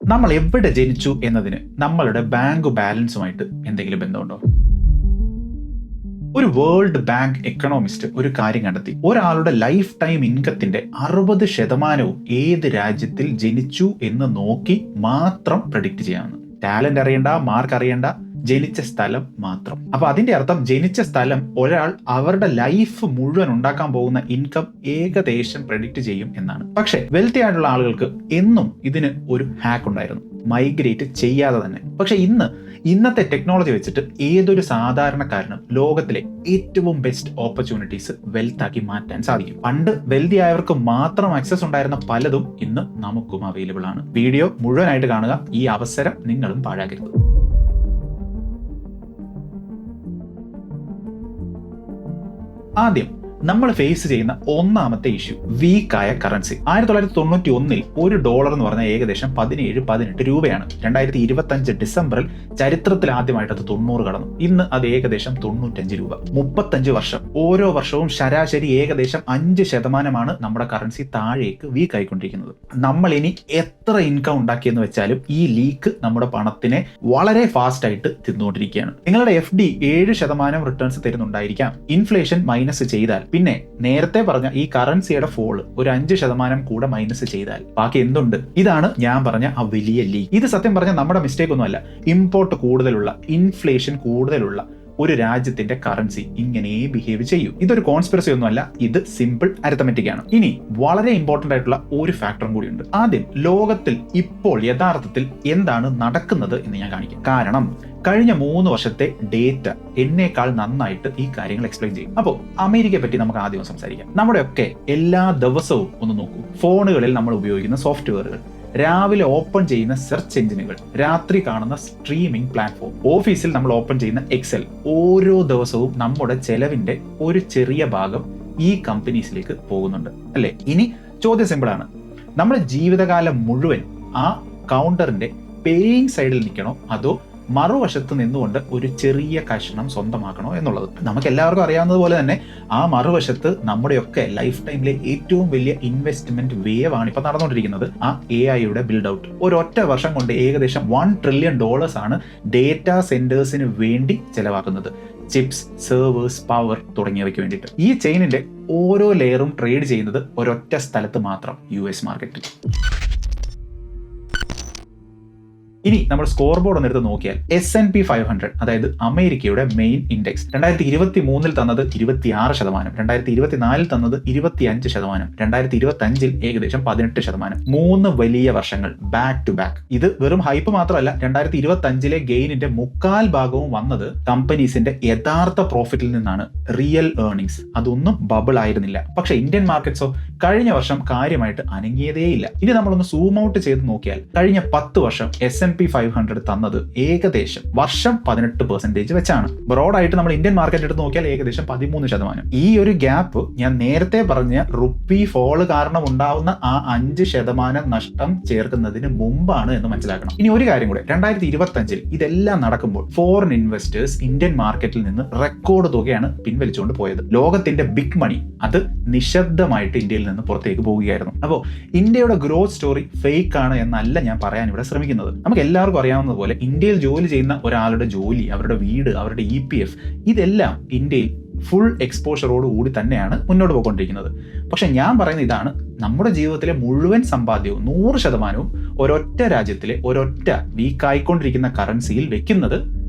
നമ്മൾ എവിടെ ജനിച്ചു എന്നതിന് നമ്മളുടെ ബാങ്ക് ബാലൻസുമായിട്ട് എന്തെങ്കിലും ബന്ധമുണ്ടോ? ഒരു വേൾഡ് ബാങ്ക് എക്കണോമിസ്റ്റ് ഒരു കാര്യം കണ്ടെത്തി. ഒരാളുടെ ലൈഫ് ടൈം ഇൻകത്തിന്റെ 60% ഏത് രാജ്യത്തിൽ ജനിച്ചു എന്ന് നോക്കി മാത്രം പ്രഡിക്റ്റ് ചെയ്യാമെന്ന്. ടാലന്റ് അറിയണ്ട, മാർക്ക് അറിയണ്ട, ജനിച്ച സ്ഥലം മാത്രം. അപ്പൊ അതിന്റെ അർത്ഥം ജനിച്ച സ്ഥലം ഒരാൾ അവരുടെ ലൈഫ് മുഴുവൻ ഉണ്ടാക്കാൻ പോകുന്ന ഇൻകം ഏകദേശം പ്രഡിക്റ്റ് ചെയ്യും എന്നാണ്. പക്ഷെ വെൽത്തി ആയിട്ടുള്ള ആളുകൾക്ക് എന്നും ഇതിന് ഒരു ഹാക്ക് ഉണ്ടായിരുന്നു, മൈഗ്രേറ്റ് ചെയ്യാതെ തന്നെ. പക്ഷെ ഇന്നത്തെ ടെക്നോളജി വെച്ചിട്ട് ഏതൊരു സാധാരണക്കാരനും ലോകത്തിലെ ഏറ്റവും ബെസ്റ്റ് ഓപ്പർച്യൂണിറ്റീസ് വെൽത്താക്കി മാറ്റാൻ സാധിക്കും. പണ്ട് വെൽത്തി ആയവർക്ക് മാത്രം ആക്സസ് ഉണ്ടായിരുന്ന പലതും ഇന്ന് നമുക്കും അവൈലബിൾ ആണ്. വീഡിയോ മുഴുവനായിട്ട് കാണുക, ഈ അവസരം നിങ്ങളും പാഴാക്കരുത്. ആദ്യം നമ്മൾ ഫേസ് ചെയ്യുന്ന ഒന്നാമത്തെ ഇഷ്യൂ വീക്കായ കറൻസി. 1991 $1 എന്ന് പറഞ്ഞാൽ ഏകദേശം 17-18 രൂപയാണ്. 2025 ഡിസംബറിൽ ചരിത്രത്തിൽ ആദ്യമായിട്ട് അത് 90 കടന്നു. ഇന്ന് അത് ഏകദേശം 95 രൂപ. 35 വർഷം. ഓരോ വർഷവും ശരാശരി ഏകദേശം 5% നമ്മുടെ കറൻസി താഴേക്ക് വീക്ക് ആയിക്കൊണ്ടിരിക്കുന്നത്. നമ്മൾ ഇനി എത്ര ഇൻകം ഉണ്ടാക്കിയെന്ന് വെച്ചാലും ഈ ലീക്ക് നമ്മുടെ പണത്തിനെ വളരെ ഫാസ്റ്റ് ആയിട്ട് തിന്നുകൊണ്ടിരിക്കുകയാണ്. നിങ്ങളുടെ FD 7% റിട്ടേൺസ് തരുന്നുണ്ടായിരിക്കാം. ഇൻഫ്ലേഷൻ മൈനസ് ചെയ്താൽ, പിന്നെ നേരത്തെ പറഞ്ഞ ഈ കറൻസിയുടെ ഫോള് ഒരു 5% കൂടെ മൈനസ് ചെയ്താൽ ബാക്കി എന്തുണ്ട്? ഇതാണ് ഞാൻ പറഞ്ഞ ആ വലിയ ലീക്ക്. ഇത് സത്യം പറഞ്ഞാൽ നമ്മുടെ മിസ്റ്റേക്ക് ഒന്നുമല്ല. ഇമ്പോർട്ട് കൂടുതലുള്ള, ഇൻഫ്ലേഷൻ കൂടുതലുള്ള ഒരു രാജ്യത്തിന്റെ കറൻസി ഇങ്ങനെ ബിഹേവ് ചെയ്യും. ഇതൊരു കോൺസ്പിറസി ഒന്നുമല്ല, ഇത് സിമ്പിൾ അരിത്തമെറ്റിക് ആണ്. ഇനി വളരെ ഇമ്പോർട്ടന്റ് ആയിട്ടുള്ള ഒരു ഫാക്ടറും കൂടിയുണ്ട്. ആദ്യം ലോകത്തിൽ ഇപ്പോൾ യഥാർത്ഥത്തിൽ എന്താണ് നടക്കുന്നത് എന്ന് ഞാൻ കാണിക്കാം. കാരണം കഴിഞ്ഞ 3 വർഷത്തെ ഡേറ്റ എന്നേക്കാൾ നന്നായിട്ട് ഈ കാര്യങ്ങൾ എക്സ്പ്ലെയിൻ ചെയ്യും. അപ്പോൾ അമേരിക്കയെ പറ്റി നമുക്ക് ആദ്യം സംസാരിക്കാം. നമ്മുടെയൊക്കെ എല്ലാ ദിവസവും ഒന്ന് നോക്കൂ. ഫോണുകളിൽ നമ്മൾ ഉപയോഗിക്കുന്ന സോഫ്റ്റ്വെയറുകൾ, രാവിലെ ഓപ്പൺ ചെയ്യുന്ന സെർച്ച് എഞ്ചിനുകൾ, രാത്രി കാണുന്ന സ്ട്രീമിംഗ് പ്ലാറ്റ്ഫോം, ഓഫീസിൽ നമ്മൾ ഓപ്പൺ ചെയ്യുന്ന എക്സൽ, ഓരോ ദിവസവും നമ്മുടെ ചെലവിന്റെ ഒരു ചെറിയ ഭാഗം ഈ കമ്പനീസിലേക്ക് പോകുന്നുണ്ട്, അല്ലേ? ഇനി ചോദ്യം സിമ്പിളാണ്. നമ്മുടെ ജീവിതകാലം മുഴുവൻ ആ കൗണ്ടറിന്റെ പേയിങ് സൈഡിൽ നിൽക്കണോ, അതോ മറുവശത്ത് നിന്നുകൊണ്ട് ഒരു ചെറിയ കഷണം സ്വന്തമാക്കണോ എന്നുള്ളത്? നമുക്ക് എല്ലാവർക്കും അറിയാവുന്നതുപോലെ തന്നെ ആ മറുവശത്ത് നമ്മുടെയൊക്കെ ലൈഫ് ടൈമിലെ ഏറ്റവും വലിയ ഇൻവെസ്റ്റ്മെന്റ് വേവ് ആണ് ഇപ്പൊ നടന്നുകൊണ്ടിരിക്കുന്നത്. ആ AI-യുടെ ബിൽഡ് ഔട്ട്. ഒരൊറ്റ വർഷം കൊണ്ട് ഏകദേശം $1 trillion ആണ് ഡേറ്റാ സെന്റേഴ്സിന് വേണ്ടി ചെലവാക്കുന്നത്. ചിപ്സ്, സെർവേഴ്സ്, പവർ തുടങ്ങിയവയ്ക്ക് വേണ്ടിയിട്ട്. ഈ ചെയിനിന്റെ ഓരോ ലെയറും ട്രേഡ് ചെയ്യുന്നത് ഒരൊറ്റ സ്ഥലത്ത് മാത്രം, US മാർക്കറ്റിൽ. ഇനി നമ്മൾ സ്കോർ ബോർഡ് ഒന്ന് എടുത്ത് നോക്കിയാൽ S&P 500, അതായത് അമേരിക്കയുടെ മെയിൻ ഇൻഡെക്സ്, 2023 തന്നത് 26%, 2024 തന്നത് 25%, 2025 ഏകദേശം 18%. 3 വലിയ വർഷങ്ങൾ ബാക്ക് ടു ബാക്ക്. ഇത് വെറും ഹൈപ്പ് മാത്രമല്ല, 2025 ഗെയിനിന്റെ 3/4 ഭാഗവും വന്നത് കമ്പനീസിന്റെ യഥാർത്ഥ പ്രോഫിറ്റിൽ നിന്നാണ്. റിയൽ ഏർണിംഗ്സ് അതൊന്നും ബബിൾ ആയിരുന്നില്ല. പക്ഷെ ഇന്ത്യൻ മാർക്കറ്റ്സോ കഴിഞ്ഞ വർഷം കാര്യമായിട്ട് അനങ്ങിയതേയില്ല. ഇനി നമ്മളൊന്ന് സൂം ഔട്ട് ചെയ്ത് നോക്കിയാൽ കഴിഞ്ഞ 10 വർഷം S&P 500 തന്നത് ഏകദേശം വർഷം 18% വെച്ചാണ്. ബ്രോഡായിട്ട് നമ്മൾ ഇന്ത്യൻ മാർക്കറ്റ് എടുത്ത് നോക്കിയാൽ ഏകദേശം 13%. ഈ ഒരു ഗ്യാപ്പ് ഞാൻ നേരത്തെ പറഞ്ഞ റുപ്പി ഫോള് കാരണം ഉണ്ടാവുന്ന ആ 5% നഷ്ടം ചേർക്കുന്നതിന് മുമ്പാണ് എന്ന് മനസ്സിലാക്കണം. ഇനി ഒരു കാര്യം കൂടെ, 2025 ഇതെല്ലാം നടക്കുമ്പോൾ ഫോറിൻ ഇൻവെസ്റ്റേഴ്സ് ഇന്ത്യൻ മാർക്കറ്റിൽ നിന്ന് റെക്കോർഡ് തുകയാണ് പിൻവലിച്ചുകൊണ്ട് പോയത്. ലോകത്തിന്റെ ബിഗ് മണി അത് നിശബ്ദമായിട്ട് ഇന്ത്യയിൽ നിന്ന് പുറത്തേക്ക് പോവുകയായിരുന്നു. അപ്പോൾ ഇന്ത്യയുടെ ഗ്രോത്ത് സ്റ്റോറി ഫേക്ക് ആണ് എന്നല്ല ഞാൻ പറയാൻ ഇവിടെ ശ്രമിക്കുന്നത്. നമുക്ക് എല്ലാവർക്കും അറിയാവുന്നതുപോലെ ഇന്ത്യയിൽ ജോലി ചെയ്യുന്ന ഒരാളുടെ ജോലി, അവരുടെ വീട്, അവരുടെ EPF ഇതെല്ലാം ഇന്ത്യയിൽ ഫുൾ എക്സ്പോഷറോട് കൂടി തന്നെയാണ് മുന്നോട്ട് പോയിക്കൊണ്ടിരിക്കുന്നത്. പക്ഷെ ഞാൻ പറയുന്നത് ഇതാണ്, നമ്മുടെ ജീവിതത്തിലെ മുഴുവൻ സമ്പാദ്യവും 100% ഒരൊറ്റ രാജ്യത്തിലെ ഒരൊറ്റ വീക്കായിക്കൊണ്ടിരിക്കുന്ന കറൻസിയിൽ വെക്കുന്നത്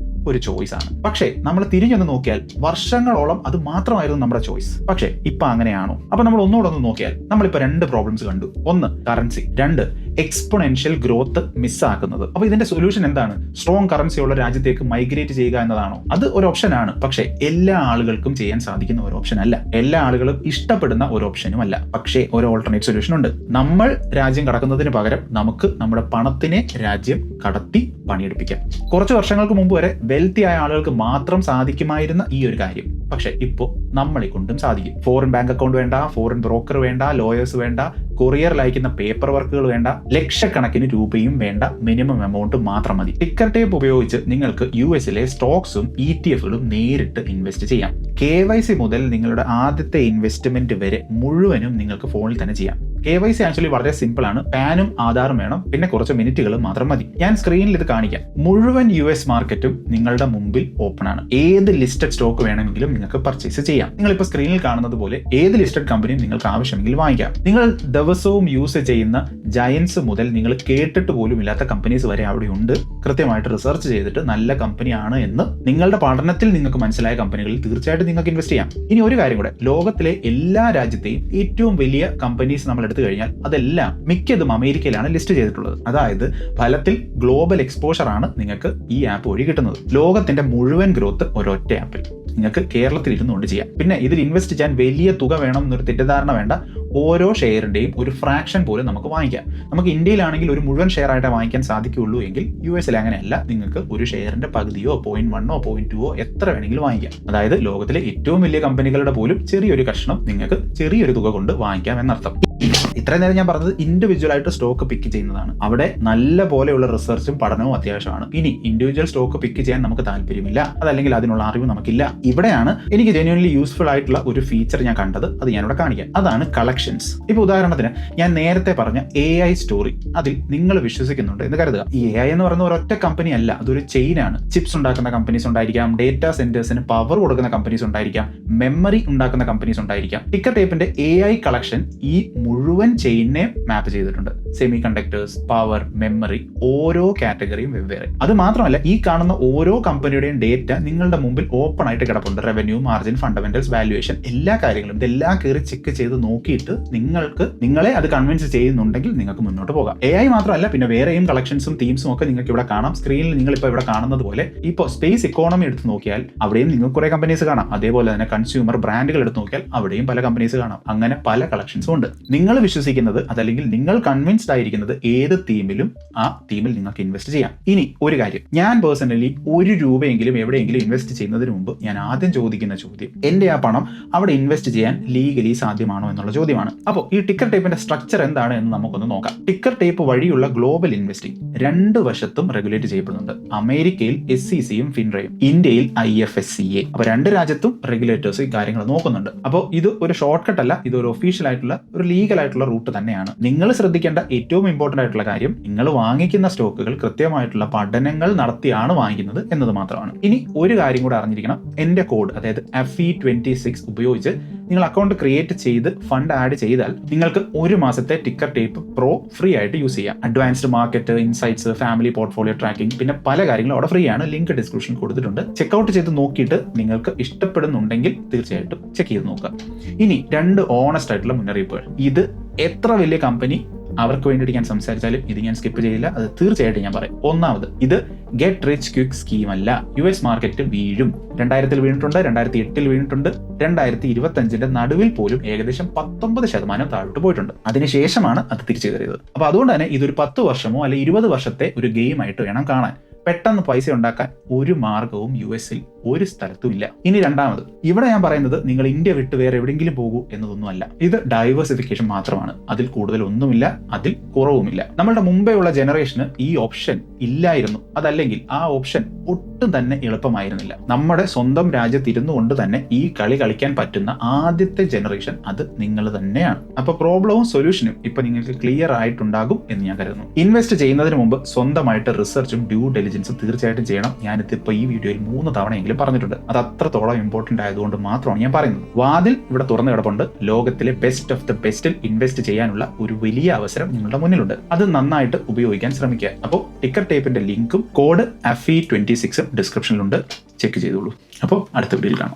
ഒരു ചോയ്സ് ആണ്. പക്ഷേ നമ്മൾ തിരിഞ്ഞൊന്ന് നോക്കിയാൽ വർഷങ്ങളോളം അത് മാത്രമായിരുന്നു നമ്മുടെ ചോയ്സ്. പക്ഷേ ഇപ്പൊ അങ്ങനെയാണോ? അപ്പൊ നമ്മൾ ഒന്നുകൂടെ ഒന്ന് നോക്കിയാൽ നമ്മളിപ്പോ 2 പ്രോബ്ലംസ് കണ്ടു. 1 കറൻസി, 2 എക്സ്പൊണൻഷ്യൽ ഗ്രോത്ത് മിസ്സാക്കുന്നത്. അപ്പൊ ഇതിന്റെ സൊല്യൂഷൻ എന്താണ്? സ്ട്രോങ് കറൻസി ഉള്ള രാജ്യത്തേക്ക് മൈഗ്രേറ്റ് ചെയ്യുക എന്നതാണോ? അത് ഒരു ഓപ്ഷൻ ആണ്, പക്ഷേ എല്ലാ ആളുകൾക്കും ചെയ്യാൻ സാധിക്കുന്ന ഒരു ഓപ്ഷൻ അല്ല. എല്ലാ ആളുകളും ഇഷ്ടപ്പെടുന്ന ഒരു ഓപ്ഷനും അല്ല. പക്ഷേ ഒരു ഓൾട്ടർനേറ്റ് സൊല്യൂഷൻ ഉണ്ട്. നമ്മൾ രാജ്യം കടക്കുന്നതിന് പകരം നമുക്ക് നമ്മുടെ പണത്തിനെ രാജ്യം കടത്തി പണിയെടുപ്പിക്കാം. കുറച്ച് വർഷങ്ങൾക്ക് മുമ്പ് വരെ വെൽത്തി ആയ ആളുകൾക്ക് മാത്രം സാധിക്കുമായിരുന്ന ഈ ഒരു കാര്യം പക്ഷെ ഇപ്പോൾ നമ്മളെ കൊണ്ടും സാധിക്കും. ഫോറിൻ ബാങ്ക് അക്കൗണ്ട് വേണ്ട, ഫോറിൻ ബ്രോക്കർ വേണ്ട, ലോയേഴ്സ് വേണ്ട, കൊറിയറിൽ അയക്കുന്ന പേപ്പർ വർക്കുകൾ വേണ്ട, ലക്ഷക്കണക്കിന് രൂപയും വേണ്ട, മിനിമം എമൗണ്ട് മാത്രം മതി. ടിക്കർ ടേപ്പ് ഉപയോഗിച്ച് നിങ്ങൾക്ക് യുഎസിലെ സ്റ്റോക്സും ETF-കളും നേരിട്ട് ഇൻവെസ്റ്റ് ചെയ്യാം. KYC മുതൽ നിങ്ങളുടെ ആദ്യത്തെ ഇൻവെസ്റ്റ്മെന്റ് വരെ മുഴുവനും നിങ്ങൾക്ക് ഫോണിൽ തന്നെ ചെയ്യാം. KYC ആക്ച്വലി വളരെ സിമ്പിൾ ആണ്. പാനും ആധാറും വേണം, പിന്നെ കുറച്ച് മിനിറ്റുകൾ മാത്രം മതി. ഞാൻ സ്ക്രീനിൽ ഇത് കാണിക്കാം. മുഴുവൻ US മാർക്കറ്റും നിങ്ങളുടെ മുമ്പിൽ ഓപ്പൺ ആണ്. ഏത് ലിസ്റ്റഡ് സ്റ്റോക്ക് വേണമെങ്കിലും നിങ്ങൾക്ക് പർച്ചേസ് ചെയ്യാം. നിങ്ങളിപ്പോൾ സ്ക്രീനിൽ കാണുന്നത് പോലെ ഏത് ലിസ്റ്റഡ് കമ്പനിയും നിങ്ങൾക്ക് ആവശ്യമെങ്കിൽ വാങ്ങിക്കാം. നിങ്ങൾ ദിവസവും യൂസ് ചെയ്യുന്ന ജയൻസ് മുതൽ നിങ്ങൾ കേട്ടിട്ട് പോലും ഇല്ലാത്ത കമ്പനീസ് വരെ അവിടെ ഉണ്ട്. കൃത്യമായിട്ട് റിസർച്ച് ചെയ്തിട്ട് നല്ല കമ്പനിയാണ് എന്ന് നിങ്ങളുടെ പഠനത്തിൽ നിങ്ങൾക്ക് മനസ്സിലായ കമ്പനികളിൽ തീർച്ചയായിട്ടും നിങ്ങൾക്ക് ഇൻവെസ്റ്റ് ചെയ്യാം. ഇനി ഒരു കാര്യം കൂടെ, ലോകത്തിലെ എല്ലാ രാജ്യത്തെയും ഏറ്റവും വലിയ കമ്പനീസ് നമ്മൾ എടുത്തു കഴിഞ്ഞാൽ അതെല്ലാം മിക്കതും അമേരിക്കയിലാണ് ലിസ്റ്റ് ചെയ്തിട്ടുള്ളത്. അതായത് ഫലത്തിൽ ഗ്ലോബൽ എക്സ്പോഷർ ആണ് നിങ്ങൾക്ക് ഈ ആപ്പ് വഴി കിട്ടുന്നത്. ലോകത്തിന്റെ മുഴുവൻ ഗ്രോത്ത് ഒരൊറ്റ ആപ്പിൽ നിങ്ങൾക്ക് കേരളത്തിൽ ഇരുന്നുകൊണ്ട് ചെയ്യാം. പിന്നെ ഇതിൽ ഇൻവെസ്റ്റ് ചെയ്യാൻ വലിയ തുക വേണം എന്നൊരു തെറ്റിദ്ധാരണ വേണ്ട. ഓരോ ഷെയറിന്റെയും ഒരു ഫ്രാക്ഷൻ പോലും നമുക്ക് വാങ്ങിക്കാം. നമുക്ക് ഇന്ത്യയിലാണെങ്കിൽ ഒരു മുഴുവൻ ഷെയർ ആയിട്ട് വാങ്ങിക്കാൻ സാധിക്കുകയുള്ളൂ എങ്കിൽ US-ൽ അങ്ങനെയല്ല. നിങ്ങൾക്ക് ഒരു ഷെയറിന്റെ പകുതിയോ 0.1 0.2 എത്ര വേണമെങ്കിലും വാങ്ങിക്കാം. അതായത് ലോകത്തിലെ ഏറ്റവും വലിയ കമ്പനികളുടെ പോലും ചെറിയൊരു കഷ്ണം നിങ്ങൾക്ക് ചെറിയൊരു തുക കൊണ്ട് വാങ്ങിക്കാം എന്നർത്ഥം. ഇത്രയും നേരം ഞാൻ പറഞ്ഞത് ഇൻഡിവിജ്വൽ ആയിട്ട് സ്റ്റോക്ക് പിക്ക് ചെയ്യുന്നതാണ്. അവിടെ നല്ല പോലെയുള്ള റിസർച്ചും പഠനവും അത്യാവശ്യമാണ്. ഇനി ഇൻഡിവിജ്വൽ സ്റ്റോക്ക് പിക്ക് ചെയ്യാൻ നമുക്ക് താല്പര്യമില്ല, അതല്ലെങ്കിൽ അതിനുള്ള അറിവ് നമുക്കില്ല. ഇവിടെയാണ് എനിക്ക് ജെന്യുവൻലി യൂസ്ഫുൾ ആയിട്ടുള്ള ഒരു ഫീച്ചർ ഞാൻ കണ്ടത്. അത് ഞാനിവിടെ കാണിക്കാം. അതാണ് കളക്ഷൻസ്. ഇപ്പൊ ഉദാഹരണത്തിന് ഞാൻ നേരത്തെ പറഞ്ഞ AI സ്റ്റോറി, അതിൽ നിങ്ങൾ വിശ്വസിക്കുന്നുണ്ട് എന്ന് കരുതുക. ഈ AI എന്ന് പറയുന്ന ഒരൊറ്റ കമ്പനി അല്ല, അതൊരു ചെയിനാണ്. ചിപ്സ് ഉണ്ടാക്കുന്ന കമ്പനീസ് ഉണ്ടായിരിക്കാം, ഡേറ്റാ സെന്റേഴ്സിന് പവർ കൊടുക്കുന്ന കമ്പനീസ് ഉണ്ടായിരിക്കാം, മെമ്മറി ഉണ്ടാക്കുന്ന കമ്പനീസ് ഉണ്ടായിരിക്കാം. ടിക്കർ ടേപ്പിന്റെ AI കളക്ഷൻ ഈ മുഴുവൻ ചെയിനെ മാപ്പ് ചെയ്തിട്ടുണ്ട്. സെമി കണ്ടക്ടേഴ്സ്, പവർ, മെമ്മറി, ഓരോ കാറ്റഗറിയും വെവ്വേറെ. അത് മാത്രമല്ല, ഈ കാണുന്ന ഓരോ കമ്പനിയുടെയും ഡേറ്റ നിങ്ങളുടെ മുമ്പിൽ ഓപ്പൺ ആയിട്ട് കിടപ്പുണ്ട്. റവന്യൂ, മാർജിൻ, ഫണ്ടമെന്റൽസ്, വാല്യുവേഷൻ, എല്ലാ കാര്യങ്ങളും ഇതെല്ലാം കയറി ചെക്ക് ചെയ്ത് നോക്കിയിട്ട് നിങ്ങളെ അത് കൺവിൻസ് ചെയ്യുന്നുണ്ടെങ്കിൽ നിങ്ങൾക്ക് മുന്നോട്ട് പോകാം. AI മാത്രമല്ല, പിന്നെ വേറെയും കളക്ഷൻസും തീംസും ഒക്കെ നിങ്ങൾക്ക് ഇവിടെ കാണാം. സ്ക്രീനിൽ നിങ്ങൾ ഇപ്പോൾ ഇവിടെ കാണുന്നത് പോലെ ഇപ്പോൾ സ്പേസ് ഇക്കോണമി എടുത്ത് നോക്കിയാൽ അവിടെയും നിങ്ങൾക്ക് കുറെ കമ്പനീസ് കാണാം. അതേപോലെ തന്നെ കൺസ്യൂമർ ബ്രാൻഡുകൾ എടുത്ത് നോക്കിയാൽ അവിടെയും പല കമ്പനീസ് കാണാം. അങ്ങനെ പല കളക്ഷൻസും ഉണ്ട്. നിങ്ങൾ വിശ്വസിക്കുന്നത് അതല്ലെങ്കിൽ നിങ്ങൾ കൺവിൻസ്ഡ് ആയിരിക്കുന്നത് ഏത് തീമിലും ആ തീമിൽ നിങ്ങൾക്ക് ഇൻവെസ്റ്റ് ചെയ്യാം. ഇനി ഒരു കാര്യം, ഞാൻ പേഴ്സണലി ₹1 എവിടെയെങ്കിലും ഇൻവെസ്റ്റ് ചെയ്യുന്നതിന് മുമ്പ് ഞാൻ ആദ്യം ചോദിക്കുന്ന ചോദ്യം, എന്റെ ആ പണം അവിടെ ഇൻവെസ്റ്റ് ചെയ്യാൻ ലീഗലി സാധ്യമാണോ എന്നുള്ള ചോദ്യമാണ്. അപ്പോൾ ഈ ടിക്കർ ടേപ്പിന്റെ സ്ട്രക്ചർ എന്താണ് എന്ന് നമുക്കൊന്ന് നോക്കാം. ടിക്കർ ടേപ്പ് വഴിയുള്ള ഗ്ലോബൽ ഇൻവെസ്റ്റിംഗ് 2 വശത്തും റെഗുലേറ്റ് ചെയ്യപ്പെടുന്നുണ്ട്. അമേരിക്കയിൽ SEC-യും ഫിൻറയും, ഇന്ത്യയിൽ IFSCA. അപ്പോൾ 2 രാജ്യത്തും റെഗുലേറ്റേഴ്സ് ഈ കാര്യങ്ങൾ നോക്കുന്നുണ്ട്. അപ്പോൾ ഇത് ഒരു ഷോർട്ട് കട്ട് അല്ല, ഇത് ഒരു ഒഫീഷ്യൽ ആയിട്ടുള്ള ഒരു ലീഗൽ ആയിട്ടുള്ള റൂട്ട് തന്നെയാണ്. നിങ്ങൾ ശ്രദ്ധിക്കേണ്ട ഏറ്റവും ഇമ്പോർട്ടന്റ് ആയിട്ടുള്ള കാര്യം, നിങ്ങൾ വാങ്ങിക്കുന്ന സ്റ്റോക്കുകൾ കൃത്യമായിട്ടുള്ള പഠനങ്ങൾ നടത്തിയാണ് വാങ്ങിക്കുന്നത് എന്നത് മാത്രമാണ്. ഇനി ഒരു കാര്യം കൂടെ അറിഞ്ഞിരിക്കണം. എന്റെ കോഡ്, അതായത് FE26 ഉപയോഗിച്ച് നിങ്ങൾ അക്കൗണ്ട് ക്രിയേറ്റ് ചെയ്ത് ഫണ്ട് ആഡ് ചെയ്താൽ നിങ്ങൾക്ക് 1 മാസത്തെ ടിക്കർ ടേപ്പ് പ്രോ ഫ്രീ ആയിട്ട് യൂസ് ചെയ്യാം. Advanced market insights, family portfolio tracking, പിന്നെ പല കാര്യങ്ങളും അവിടെ ഫ്രീ ആണ്. ലിങ്ക് ഡിസ്ക്രിപ്ഷൻ കൊടുത്തിട്ടുണ്ട്. ചെക്ക്ഔട്ട് ചെയ്ത് നോക്കിയിട്ട് നിങ്ങൾക്ക് ഇഷ്ടപ്പെടുന്നുണ്ടെങ്കിൽ തീർച്ചയായിട്ടും ചെക്ക് ചെയ്ത് നോക്കുക. ഇനി 2 ഓണസ്റ്റ് ആയിട്ടുള്ള മുന്നറിയിപ്പുകൾ. ഇത് എത്ര വലിയ കമ്പനി അവർക്ക് വേണ്ടിയിട്ട് ഞാൻ സംസാരിച്ചാലും ഇത് ഞാൻ സ്കിപ്പ് ചെയ്യില്ല. അത് തീർച്ചയായിട്ടും ഞാൻ പറയും. ഒന്നാമത്, ഇത് ഗെറ്റ് റിച്ച് ക്വിക്ക് സ്കീം അല്ല. US മാർക്കറ്റ് വീഴും. 2000 വീണിട്ടുണ്ട്, 2008 വീണിട്ടുണ്ട്, 2025 നടുവിൽ പോലും ഏകദേശം 19% താഴോട്ട് പോയിട്ടുണ്ട്. അതിനുശേഷമാണ് അത് തിരിച്ചു കയറിയത്. അപ്പൊ അതുകൊണ്ട് തന്നെ ഇതൊരു 10 വർഷമോ അല്ലെ 20 വർഷത്തെ ഒരു ഗെയിം ആയിട്ട് വേണം കാണാൻ. പെട്ടെന്ന് പൈസ ഉണ്ടാക്കാൻ ഒരു മാർഗവും US-ൽ ഒരു സ്ഥലത്തും ഇല്ല. ഇനി രണ്ടാമത്, ഇവിടെ ഞാൻ പറയുന്നത് നിങ്ങൾ ഇന്ത്യ വിട്ട് വേറെ എവിടെയെങ്കിലും പോകൂ എന്നതൊന്നുമല്ല. ഇത് ഡൈവേഴ്സിഫിക്കേഷൻ മാത്രമാണ്. അതിൽ കൂടുതൽ ഒന്നുമില്ല, അതിൽ കുറവുമില്ല. നമ്മളുടെ മുമ്പേ ഉള്ള ജനറേഷന് ഈ ഓപ്ഷൻ ഇല്ലായിരുന്നു. അതല്ലെങ്കിൽ ആ ഓപ്ഷൻ ഒട്ടും തന്നെ എളുപ്പമായിരുന്നില്ല. നമ്മുടെ സ്വന്തം രാജ്യത്തിരുന്നു കൊണ്ട് തന്നെ ഈ കളി കളിക്കാൻ പറ്റുന്ന ആദ്യത്തെ ജനറേഷൻ അത് നിങ്ങൾ തന്നെയാണ്. അപ്പൊ പ്രോബ്ലവും സൊല്യൂഷനും ഇപ്പൊ നിങ്ങൾക്ക് ക്ലിയർ ആയിട്ടുണ്ടാകും എന്ന് ഞാൻ കരുതുന്നു. ഇൻവെസ്റ്റ് ചെയ്യുന്നതിന് മുമ്പ് സ്വന്തമായിട്ട് റിസർച്ചും ഡ്യൂ ഡെലിജൻസും തീർച്ചയായിട്ടും ചെയ്യണം. ഞാനിതിപ്പോ ഈ വീഡിയോയിൽ 3 തവണയെങ്കിലും പറഞ്ഞിട്ടുണ്ട്. അത് അത്രത്തോളം ഇമ്പോർട്ടന്റ് ആയതുകൊണ്ട് മാത്രമാണ് ഞാൻ പറയുന്നത്. വാതിൽ ഇവിടെ തുറന്നു കിടപ്പുണ്ട്. ലോകത്തിലെ ബെസ്റ്റ് ഓഫ് ദ ബെസ്റ്റിൽ ഇൻവെസ്റ്റ് ചെയ്യാനുള്ള ഒരു വലിയ അവസരം നിങ്ങളുടെ മുന്നിലുണ്ട്. അത് നന്നായിട്ട് ഉപയോഗിക്കാൻ ശ്രമിക്കുക. അപ്പോൾ ടിക്കർ ടേപ്പിന്റെ ലിങ്കും കോഡ് FE26 ഡിസ്ക്രിപ്ഷനിലുണ്ട്. ചെക്ക് ചെയ്തോളൂ. അപ്പോൾ അടുത്ത വീഡിയോയിൽ കാണാം.